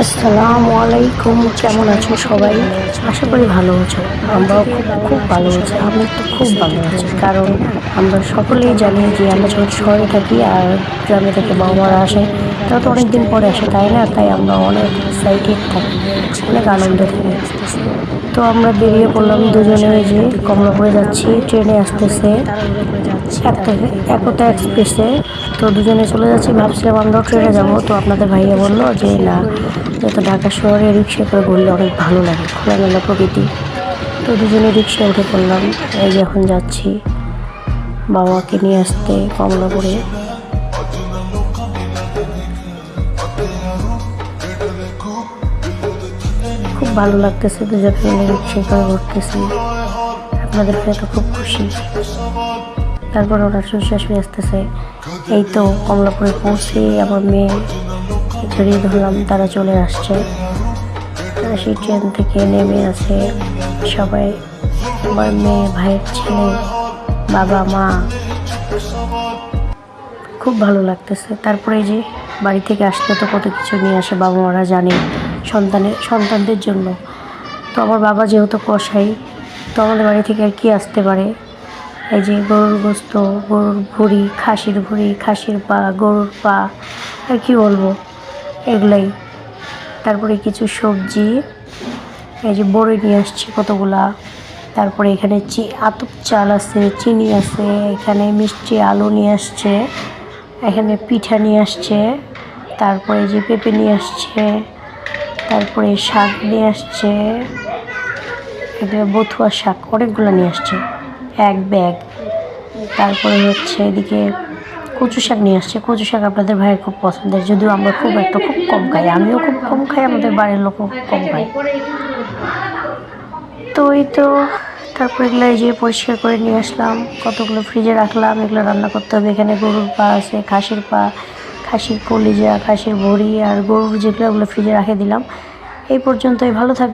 আসসালামু আলাইকুম, কেমন আছো সবাই? আশা করি ভালো আছো। আমরাও খুব ভালো আছি। আমি তো খুব ভালো আছি, কারণ আমরা সকলেই জানি যে আমরা যখন শহরে থাকি আর গ্রামে থেকে বাবা মারা আসে, তারা তো অনেক দিন পরে আসে, তাই না? তাই আমরা অনেক এক্সাইটেড থাকি, অনেক আনন্দে থাকি। তো আমরা বেরিয়ে পড়লাম দুজনে, যে কমলাপুরে যাচ্ছি, ট্রেনে আসতেছে একতা এক্সপ্রেসে। তো দুজনে চলে যাচ্ছি, ভাবছিলাম আমরাও ট্রেনে যাবো। তো আপনাদের ভাইয়া বললো যে না, যেহেতু ঢাকা শহরে রিক্সা করে ঘুরলে অনেক ভালো লাগে, খোলামেলা প্রকৃতি। তো দুজনে রিক্সায় উঠে পড়লাম। এই যে এখন যাচ্ছি বাবাকে নিয়ে আসতে কমলাপুরে। খুব ভালো লাগতেছে, দুজনে মিলে রিক্সা করে ঘুরতেছি। আপনাদের ভাইয়া তো খুব খুশি। তারপর ওনার শ্বশুর আসতেছে। এই তো কমলাপুরে পৌঁছে আমার মেয়ে জড়িয়ে ধরলাম, তারা চলে আসছে। তারা সেই ট্রেন থেকে নেমে আছে সবাই, আমার মেয়ে, ভাইয়ের ছেলে, বাবা মা। খুব ভালো লাগতেছে। তারপরে যে বাড়ি থেকে আসলে তো কত কিছু নিয়ে আসে বাবা মারা, জানে সন্তানদের জন্য। তো আমার বাবা যেহেতু কসাই, তো আমাদের বাড়ি থেকে আর কি আসতে পারে? এই যে গরুর গোস্ত, গরুর ভুঁড়ি, খাসির পা, গরুর পা, আর কি বলবো, এগুলাই। তারপরে কিছু সবজি, এই যে বড়ি নিয়ে আসছে কতগুলা। তারপরে এখানে আতপ চাল আছে, চিনি আছে, এখানে মিষ্টি আলু নিয়ে আসছে, এখানে পিঠা নিয়ে আসছে, তারপরে যে পেঁপে নিয়ে আসছে, তারপরে শাক নিয়ে আসছে, এখানে বথুয়া শাক অনেকগুলো নিয়ে আসছে, এক ব্যাগ। তারপরে হচ্ছে এদিকে কচু শাক নিয়ে আসছে। কচু শাক আপনাদের ভাইয়ের খুব পছন্দের, যদিও আমরা খুব কম খাই, আমিও খুব কম খাই, আমাদের বাড়ির লোকও কম খাই। তো এই তো তারপর এগুলো এই যে পরিষ্কার করে নিয়ে আসলাম, কতগুলো ফ্রিজে রাখলাম। এগুলো রান্না করতে হবে। এখানে গরুর পা আছে, খাসির পা, খাসির কলিজা, খাসির ভুঁড়ি আর গরুর যেগুলো, ওগুলো ফ্রিজে রেখে দিলাম। এই পর্যন্তই, ভালো থাকবে।